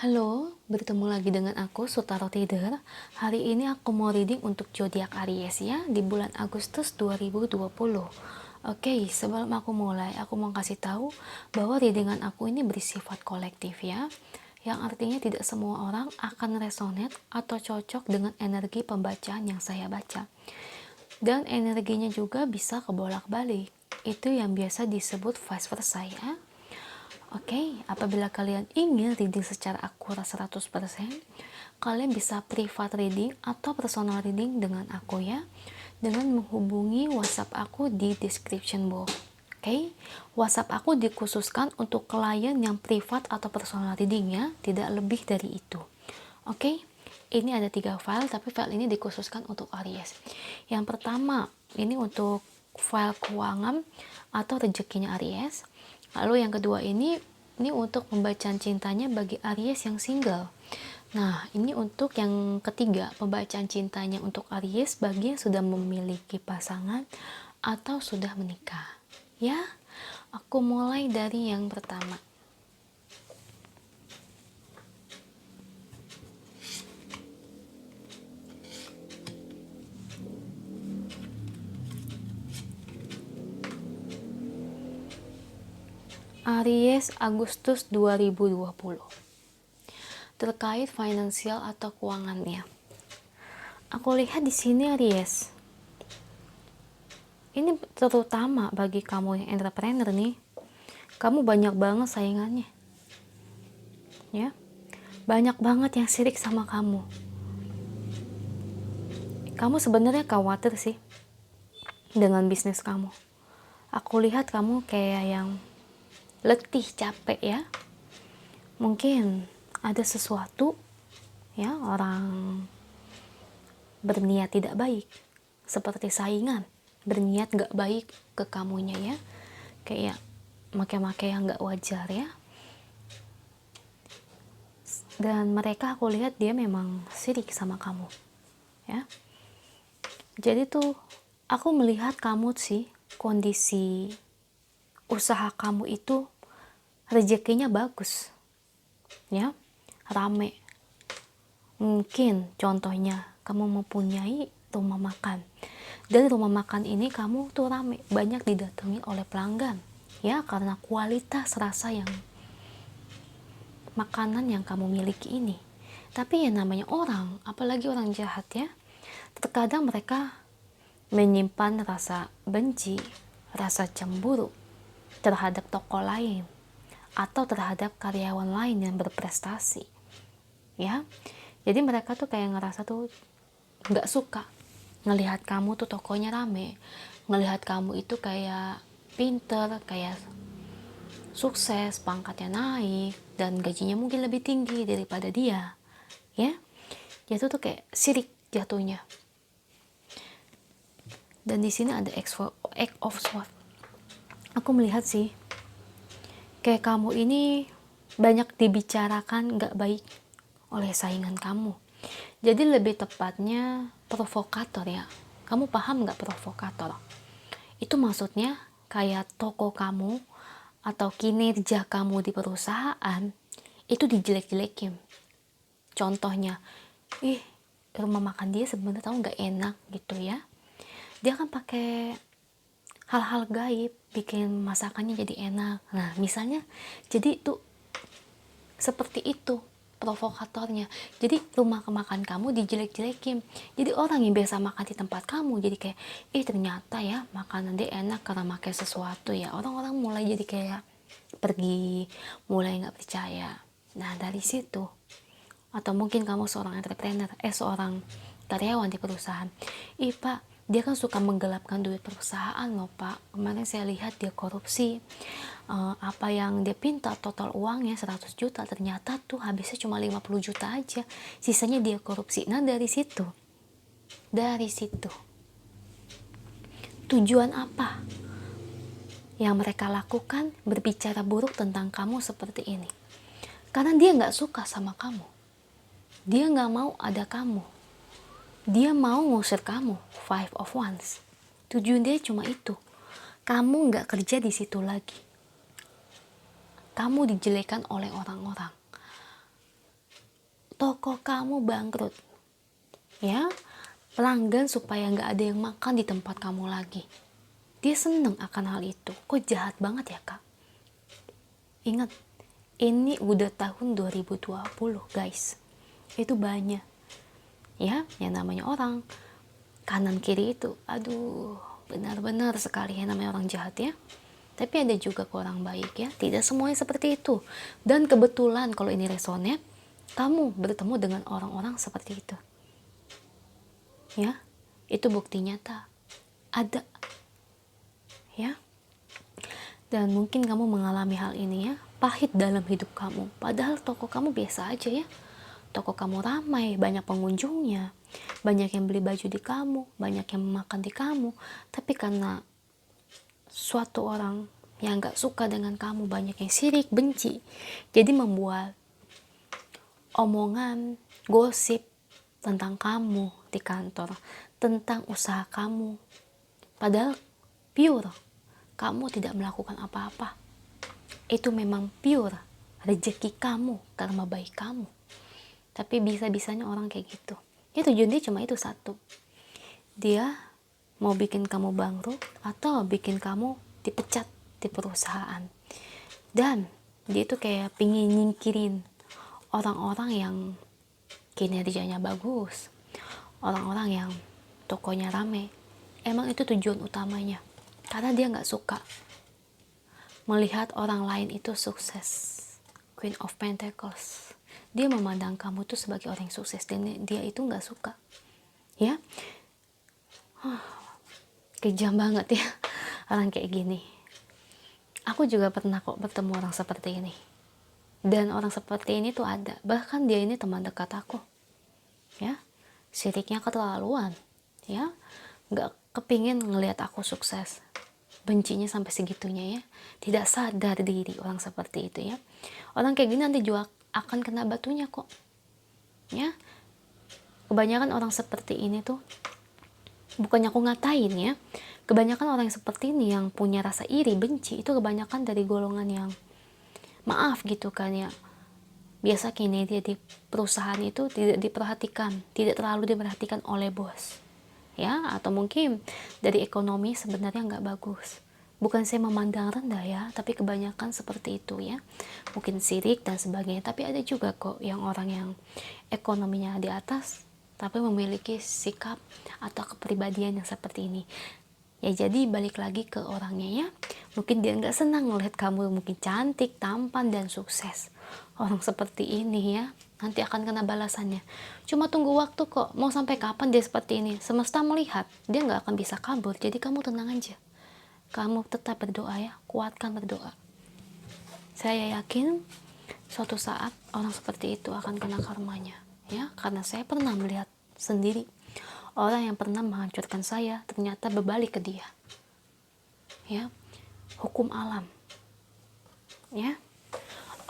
Halo, bertemu lagi dengan aku, Sutaro Trader. Hari ini aku mau reading untuk zodiak Aries ya, di bulan Agustus 2020. Oke, sebelum aku mulai, aku mau kasih tahu bahwa readingan aku ini bersifat kolektif ya, yang artinya tidak semua orang akan resonate atau cocok dengan energi pembacaan yang saya baca. Dan energinya juga bisa kebolak-balik. Itu yang biasa disebut vice versa ya. Oke, apabila kalian ingin reading secara akurat 100%, kalian bisa private reading atau personal reading dengan aku ya, dengan menghubungi WhatsApp aku di description box. Oke, WhatsApp aku dikhususkan untuk klien yang privat atau personal reading ya, tidak lebih dari itu. Oke, ini ada 3 file, tapi file ini dikhususkan untuk Aries. Yang pertama, ini untuk file keuangan atau rezekinya Aries. Lalu yang kedua ini untuk pembacaan cintanya bagi Aries yang single. Nah, ini untuk yang ketiga, pembacaan cintanya untuk Aries bagi yang sudah memiliki pasangan atau sudah menikah. Ya, aku mulai dari yang pertama. Aries Agustus 2020. Terkait finansial atau keuangannya. Aku lihat di sini Aries. Ini terutama bagi kamu yang entrepreneur nih. Kamu banyak banget saingannya. Ya. Banyak banget yang sirik sama kamu. Kamu sebenarnya khawatir sih dengan bisnis kamu. Aku lihat kamu kayak yang letih, capek ya. Mungkin ada sesuatu ya, orang berniat tidak baik, seperti saingan berniat gak baik ke kamunya ya, kayak make-make yang gak wajar ya. Dan mereka aku lihat dia memang sirik sama kamu ya. Jadi tuh aku melihat kamu sih, kondisi usaha kamu itu rezekinya bagus ya, rame. Mungkin contohnya kamu mempunyai rumah makan, dan rumah makan ini kamu tuh rame, banyak didatangi oleh pelanggan ya, karena kualitas rasa yang makanan yang kamu miliki ini. Tapi yang namanya orang, apalagi orang jahat ya, terkadang mereka menyimpan rasa benci, rasa cemburu terhadap toko lain atau terhadap karyawan lain yang berprestasi ya. Jadi mereka tuh kayak ngerasa tuh nggak suka ngelihat kamu tuh tokonya rame, ngelihat kamu itu kayak pinter, kayak sukses, pangkatnya naik, dan gajinya mungkin lebih tinggi daripada dia ya. Jatuh tuh kayak sirik jatuhnya. Dan di sini ada Egg of Swords. Aku melihat sih kayak kamu ini banyak dibicarakan nggak baik oleh saingan kamu. Jadi lebih tepatnya provokator ya. Kamu paham nggak provokator? Itu maksudnya kayak toko kamu atau kinerja kamu di perusahaan itu dijelek-jelekin. Contohnya, rumah makan dia sebenarnya tahu nggak enak gitu ya. Dia kan pakai hal-hal gaib bikin masakannya jadi enak. Nah, misalnya jadi itu seperti itu provokatornya. Jadi rumah makan kamu dijelek-jelekin. Jadi orang yang biasa makan di tempat kamu jadi kayak, ternyata ya makanan dia enak karena pakai sesuatu ya. Orang-orang mulai jadi kayak pergi, mulai nggak percaya. Nah dari situ, atau mungkin kamu seorang entrepreneur, seorang karyawan di perusahaan, pak, dia kan suka menggelapkan duit perusahaan loh pak, kemarin saya lihat dia korupsi, apa yang dia pinta total uangnya 100 juta, ternyata tuh habisnya cuma 50 juta aja, sisanya dia korupsi. Nah dari situ tujuan apa yang mereka lakukan, berbicara buruk tentang kamu seperti ini? Karena dia nggak suka sama kamu, dia nggak mau ada kamu, dia mau ngusir kamu. Five of Wands, tujuan dia cuma itu, kamu nggak kerja di situ lagi, kamu dijelekan oleh orang-orang. toko kamu bangkrut, ya, pelanggan supaya nggak ada yang makan di tempat kamu lagi. Dia seneng akan hal itu. Kok jahat banget ya kak? Ingat, ini udah tahun 2020 guys. Itu banyak ya yang namanya orang kanan kiri itu, aduh, benar-benar sekali yang namanya orang jahat ya. Tapi ada juga orang baik ya, tidak semuanya seperti itu. Dan kebetulan kalau ini resonnya, kamu bertemu dengan orang-orang seperti itu ya, itu bukti nyata ada ya. Dan mungkin kamu mengalami hal ini ya, pahit dalam hidup kamu, padahal toko kamu biasa aja ya. Toko kamu ramai, banyak pengunjungnya, banyak yang beli baju di kamu, banyak yang makan di kamu, tapi karena suatu orang yang gak suka dengan kamu, banyak yang sirik, benci, jadi membuat omongan, gosip tentang kamu di kantor, tentang usaha kamu, padahal pure kamu tidak melakukan apa-apa. Itu memang pure rezeki kamu, karma baik kamu. Tapi bisa-bisanya orang kayak gitu ya, tujuan dia cuma itu satu, dia mau bikin kamu bangkrut atau bikin kamu dipecat di perusahaan. Dan dia itu kayak pingin nyingkirin orang-orang yang kinerjanya bagus, orang-orang yang tokonya rame. Emang itu tujuan utamanya, karena dia nggak suka melihat orang lain itu sukses. Queen of Pentacles, dia memandang kamu tuh sebagai orang yang sukses, dan dia itu nggak suka ya. Kejam banget ya orang kayak gini. Aku juga pernah kok bertemu orang seperti ini, dan orang seperti ini tuh ada, bahkan dia ini teman dekat aku ya. Siriknya keterlaluan ya, nggak kepingin ngelihat aku sukses, bencinya sampai segitunya ya, tidak sadar diri orang seperti itu ya. Orang kayak gini nanti juga akan kena batunya kok ya. Kebanyakan orang seperti ini tuh, bukannya aku ngatain ya, kebanyakan orang yang seperti ini yang punya rasa iri, benci, itu kebanyakan dari golongan yang maaf gitu kan ya, biasa kinerja di perusahaan itu tidak diperhatikan, tidak terlalu diperhatikan oleh bos ya, atau mungkin dari ekonomi sebenarnya nggak bagus. Bukan saya memandang rendah ya, tapi kebanyakan seperti itu ya, mungkin sirik dan sebagainya. Tapi ada juga kok yang orang yang ekonominya di atas tapi memiliki sikap atau kepribadian yang seperti ini ya. Jadi balik lagi ke orangnya ya, mungkin dia nggak senang melihat kamu mungkin cantik, tampan, dan sukses. Orang seperti ini ya nanti akan kena balasannya. Cuma tunggu waktu kok, mau sampai kapan dia seperti ini. Semesta melihat dia nggak akan bisa kabur, jadi kamu tenang aja, kamu tetap berdoa ya, kuatkan berdoa. Saya yakin suatu saat orang seperti itu akan kena karmanya ya, karena saya pernah melihat sendiri orang yang pernah menghancurkan saya ternyata berbalik ke dia ya. Hukum alam ya.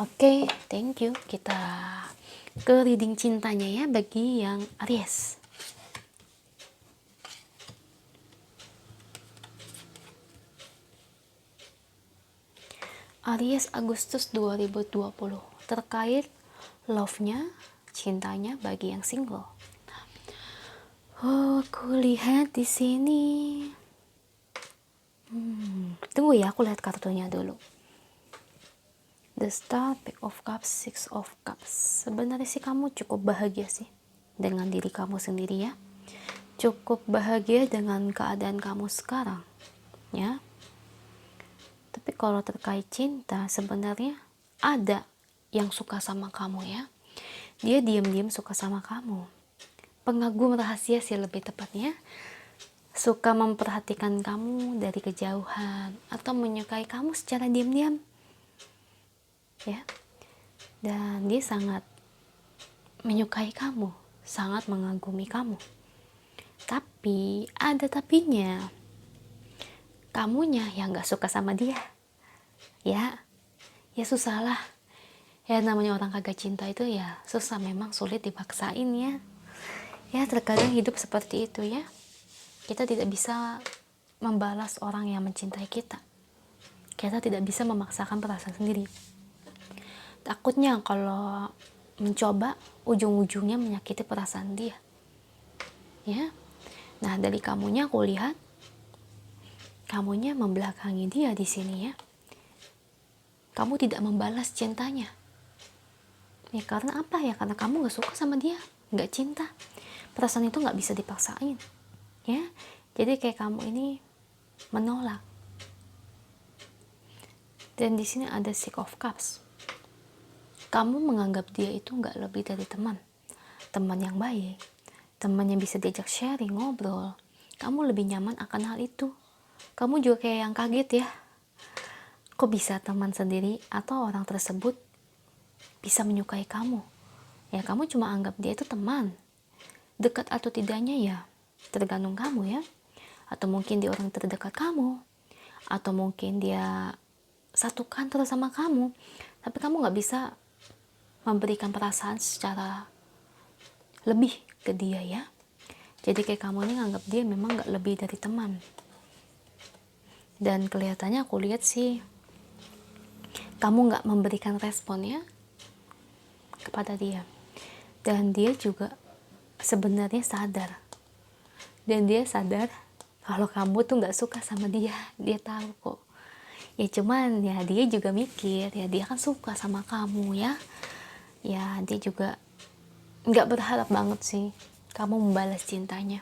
Oke, thank you. Kita ke reading cintanya ya bagi yang Aries. Aries Agustus 2020 terkait love-nya, cintanya bagi yang single. Oh, aku lihat di sini. Tunggu ya, aku lihat kartunya dulu. The Star, Pack of Cups, Six of Cups. Sebenarnya sih kamu cukup bahagia sih dengan diri kamu sendiri ya. Cukup bahagia dengan keadaan kamu sekarang ya. Tapi kalau terkait cinta, sebenarnya ada yang suka sama kamu ya. Dia diam-diam suka sama kamu. Pengagum rahasia sih lebih tepatnya. Suka memperhatikan kamu dari kejauhan atau menyukai kamu secara diam-diam ya. Dan dia sangat menyukai kamu, sangat mengagumi kamu. Tapi ada tapinya, kamunya yang gak suka sama dia ya. Ya susah lah ya, namanya orang kagak cinta itu ya susah, memang sulit dipaksain ya. Ya terkadang hidup seperti itu ya, kita tidak bisa membalas orang yang mencintai kita, kita tidak bisa memaksakan perasaan sendiri. Takutnya kalau mencoba ujung-ujungnya menyakiti perasaan dia. Ya. Nah, dari kamunya aku lihat kamunya membelakangi dia di sini ya. Kamu tidak membalas cintanya. Ya karena apa ya? Karena kamu gak suka sama dia, gak cinta. Perasaan itu gak bisa dipaksain. Ya, jadi kayak kamu ini menolak. Dan di sini ada Six of Cups. Kamu menganggap dia itu gak lebih dari teman yang baik, teman yang bisa diajak sharing, ngobrol. Kamu lebih nyaman akan hal itu. Kamu juga kayak yang kaget ya, kok bisa teman sendiri atau orang tersebut bisa menyukai kamu. Ya kamu cuma anggap dia itu teman. Dekat atau tidaknya ya tergantung kamu ya. Atau mungkin dia orang terdekat kamu, atau mungkin dia satu kantor sama kamu, tapi kamu gak bisa memberikan perasaan secara lebih ke dia ya. Jadi kayak kamu ini nganggap dia memang gak lebih dari teman. Dan kelihatannya aku lihat sih kamu gak memberikan respon ya kepada dia. Dan dia juga sebenarnya sadar. Dan dia sadar kalau kamu tuh gak suka sama dia. Dia tahu kok. Ya cuman ya dia juga mikir ya dia kan suka sama kamu ya. Ya dia juga gak berharap banget sih kamu membalas cintanya.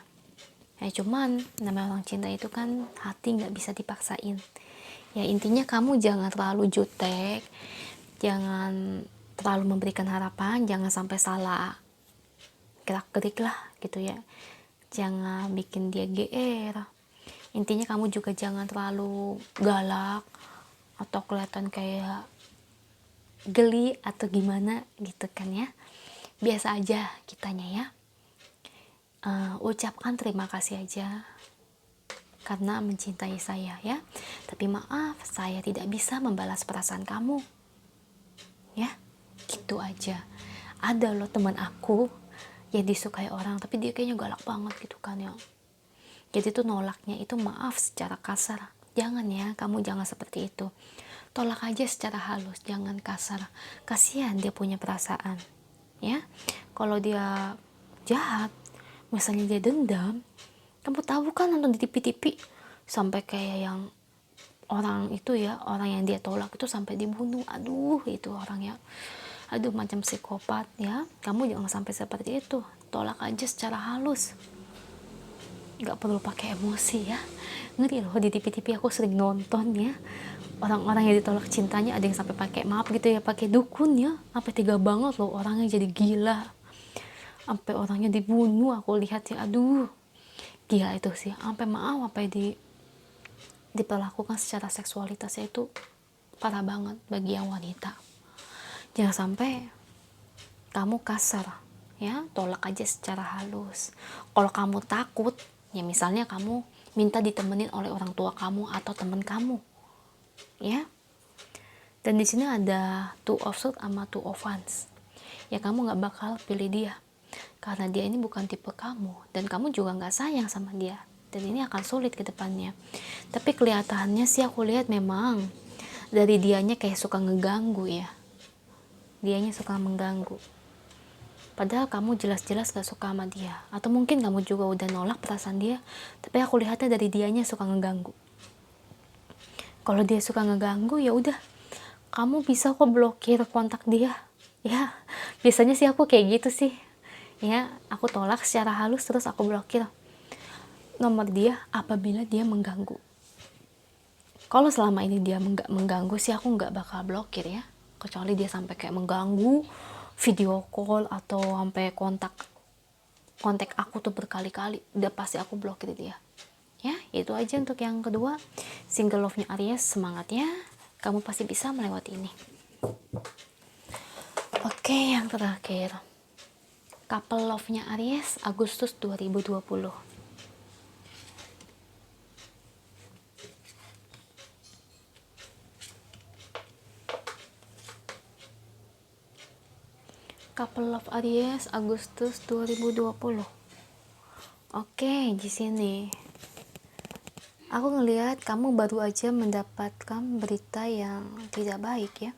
Ya cuman namanya orang cinta itu kan hati gak bisa dipaksain. Ya intinya kamu jangan terlalu jutek, jangan terlalu memberikan harapan, jangan sampai salah gerak-gerik lah gitu ya. Jangan bikin dia GR. Intinya kamu juga jangan terlalu galak atau kelihatan kayak geli atau gimana gitu kan ya. Biasa aja kitanya ya. Ucapkan terima kasih aja karena mencintai saya ya. Tapi maaf, saya tidak bisa membalas perasaan kamu. Ya, gitu aja. Ada loh teman aku yang disukai orang, tapi dia kayaknya galak banget gitu kan ya. Jadi tuh nolaknya itu maaf secara kasar. Jangan ya, kamu jangan seperti itu. Tolak aja secara halus, jangan kasar. Kasihan dia punya perasaan. Ya, kalau dia jahat, misalnya dia dendam, kamu tahu kan nonton di TV-TV sampai kayak yang orang itu ya, orang yang dia tolak itu sampai dibunuh. Aduh, itu orang ya. Aduh, macam psikopat ya. Kamu jangan sampai seperti itu. Tolak aja secara halus. Gak perlu pakai emosi ya. Ngeri loh, di TV-TV aku sering nonton ya. Orang-orang yang ditolak cintanya ada yang sampai pakai, maaf gitu ya, pakai dukun ya. Sampai tega banget loh, orangnya jadi gila. Sampai orangnya dibunuh, aku lihat ya. Aduh, gila itu sih. Sampai maaf, sampai diperlakukan secara seksualitasnya itu parah banget bagi yang wanita. Jangan sampai kamu kasar ya, tolak aja secara halus. Kalau kamu takut ya, misalnya kamu minta ditemenin oleh orang tua kamu atau teman kamu ya. Dan di sini ada Two of Swords sama Two of Wands. Ya kamu nggak bakal pilih dia karena dia ini bukan tipe kamu, dan kamu juga nggak sayang sama dia, dan ini akan sulit ke depannya. Tapi kelihatannya sih aku lihat memang dari dianya kayak suka ngeganggu ya. Dianya suka mengganggu. Padahal kamu jelas-jelas gak suka sama dia. Atau mungkin kamu juga udah nolak perasaan dia, tapi aku lihatnya dari dianya suka ngeganggu. Kalau dia suka ngeganggu ya udah, kamu bisa kok blokir kontak dia. Ya, biasanya sih aku kayak gitu sih. Ya, aku tolak secara halus terus aku blokir nomor dia apabila dia mengganggu. Kalau selama ini dia mengganggu sih aku nggak bakal blokir ya. Kecuali dia sampai kayak mengganggu, video call atau sampai kontak aku tuh berkali-kali, udah pasti aku blokir dia. Ya, itu aja untuk yang kedua. Single love-nya Aries, semangat ya. Kamu pasti bisa melewati ini. Oke, yang terakhir. Couple love-nya Aries, Agustus 2020. Couple love Aries, Agustus 2020. Oke, di sini aku ngelihat kamu baru aja mendapatkan berita yang tidak baik ya.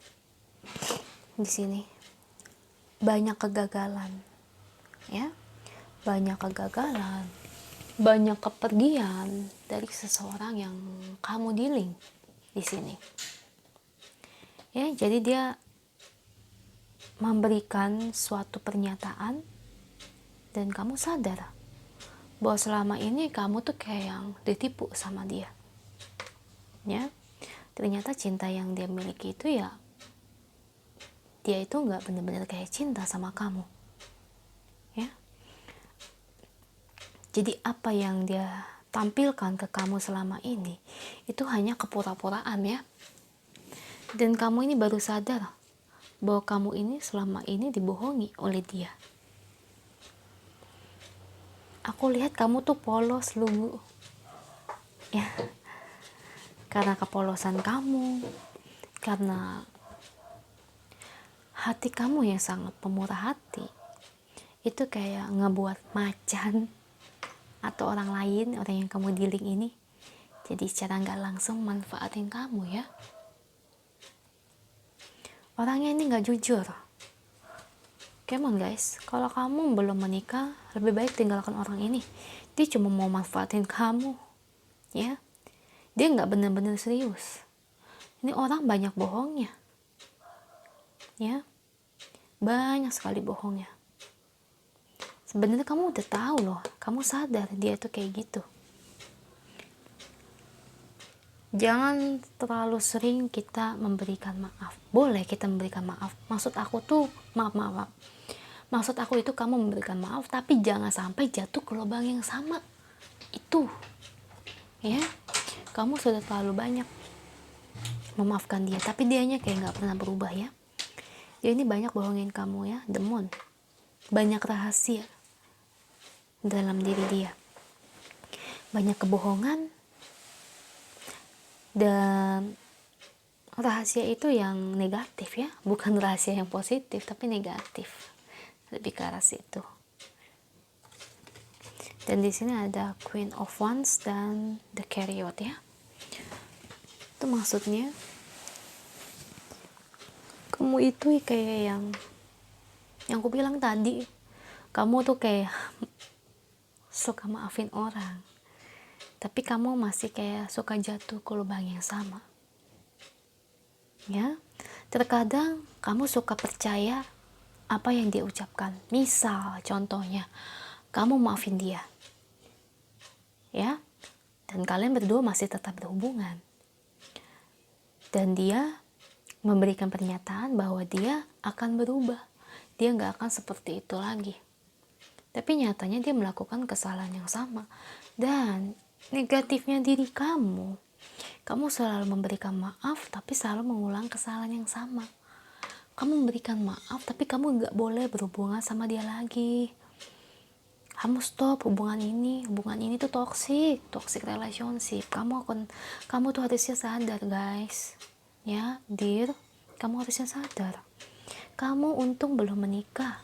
Di sini banyak kegagalan, ya, banyak kegagalan, banyak kepergian dari seseorang yang kamu dealing di sini. Ya, jadi dia memberikan suatu pernyataan dan kamu sadar bahwa selama ini kamu tuh kayak yang ditipu sama dia. Ya, ternyata cinta yang dia miliki itu ya, dia itu nggak benar-benar kayak cinta sama kamu. Ya, jadi apa yang dia tampilkan ke kamu selama ini itu hanya kepura-puraan, ya. Dan kamu ini baru sadar bahwa kamu ini selama ini dibohongi oleh dia. Aku lihat kamu tuh polos, lugu, ya, karena kepolosan kamu, karena hati kamu yang sangat pemurah hati, itu kayak ngebuat macan atau orang lain, orang yang kamu dealing ini, jadi secara nggak langsung manfaatin kamu, ya. Orangnya ini nggak jujur. Come on guys, kalau kamu belum menikah, lebih baik tinggalkan orang ini. Dia cuma mau manfaatin kamu, ya. Dia nggak benar-benar serius. Ini orang banyak bohongnya, ya, banyak sekali bohongnya. Sebenarnya kamu udah tahu loh, kamu sadar dia itu kayak gitu. Jangan terlalu sering kita memberikan maaf. Boleh kita memberikan maaf. Maksud aku tuh, maaf. Maksud aku itu kamu memberikan maaf, tapi jangan sampai jatuh ke lubang yang sama. Itu, ya. Kamu sudah terlalu banyak memaafkan dia, tapi dianya kayak nggak pernah berubah, ya. Dia ini banyak bohongin kamu, ya, demon. Banyak rahasia dalam diri dia. Banyak kebohongan. Dan rahasia itu yang negatif, ya, bukan rahasia yang positif, tapi negatif, lebih ke arah situ. Dan di sini ada Queen of Wands dan The Chariot, ya. Itu maksudnya kamu itu kayak yang aku bilang tadi, kamu tuh kayak suka maafin orang, tapi kamu masih kayak suka jatuh ke lubang yang sama, ya. Terkadang kamu suka percaya apa yang dia ucapkan. Misal contohnya kamu maafin dia, ya, dan kalian berdua masih tetap berhubungan, dan dia memberikan pernyataan bahwa dia akan berubah, dia nggak akan seperti itu lagi, tapi nyatanya dia melakukan kesalahan yang sama. Dan negatifnya diri kamu selalu memberikan maaf tapi selalu mengulang kesalahan yang sama. Kamu memberikan maaf tapi kamu nggak boleh berhubungan sama dia lagi. Kamu stop hubungan ini tuh toxic relationship. Kamu tuh harusnya sadar guys, ya, dear, kamu harusnya sadar. Kamu untung belum menikah,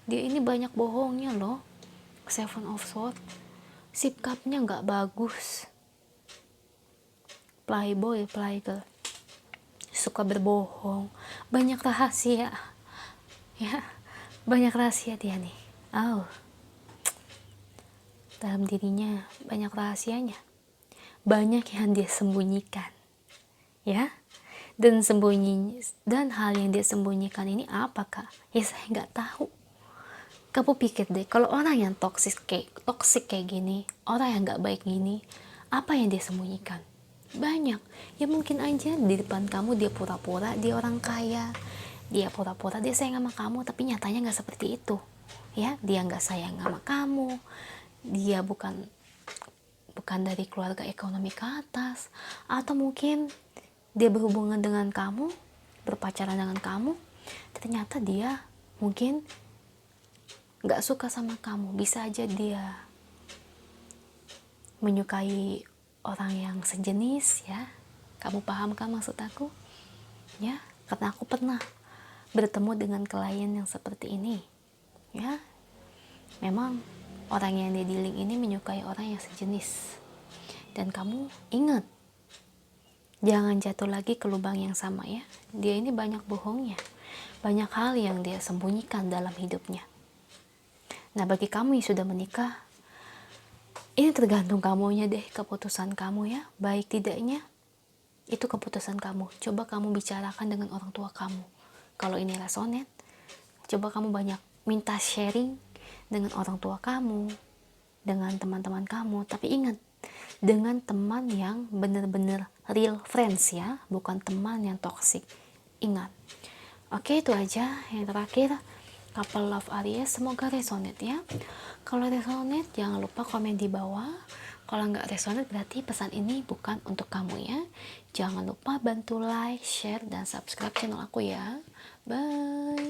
dia ini banyak bohongnya loh. Seven of Swords, sikapnya nggak bagus, playboy, playgirl, suka berbohong, banyak rahasia, ya, banyak rahasia dia nih. Dalam dirinya banyak rahasianya, banyak yang dia sembunyikan, ya. Dan hal yang dia sembunyikan ini apa, Kak? Ya saya nggak tahu. Kamu pikir deh, kalau orang yang toksik kayak gini, orang yang nggak baik gini, apa yang dia sembunyikan? Banyak. Ya mungkin aja di depan kamu dia pura-pura dia orang kaya, dia pura-pura dia sayang sama kamu, tapi nyatanya nggak seperti itu, ya. Dia nggak sayang sama kamu, dia bukan dari keluarga ekonomi ke atas, atau mungkin dia berhubungan dengan kamu, berpacaran dengan kamu, ternyata dia mungkin nggak suka sama kamu. Bisa aja dia menyukai orang yang sejenis, ya. Kamu paham kan maksud aku, ya? Karena aku pernah bertemu dengan klien yang seperti ini, ya. Memang orang yang dia dealing ini menyukai orang yang sejenis. Dan kamu ingat, jangan jatuh lagi ke lubang yang sama, ya. Dia ini banyak bohongnya, banyak hal yang dia sembunyikan dalam hidupnya. Nah, bagi kamu yang sudah menikah, ini tergantung kamunya deh, keputusan kamu ya. Baik tidaknya, itu keputusan kamu. Coba kamu bicarakan dengan orang tua kamu. Kalau ini resonate, coba kamu banyak minta sharing dengan orang tua kamu, dengan teman-teman kamu. Tapi ingat, dengan teman yang benar-benar real friends ya, bukan teman yang toxic. Ingat. Oke, itu aja yang terakhir. Couple Love Aries, semoga resonate ya. Kalau resonate, jangan lupa komen di bawah. Kalau nggak resonate, berarti pesan ini bukan untuk kamu ya. Jangan lupa bantu like, share, dan subscribe channel aku ya. Bye.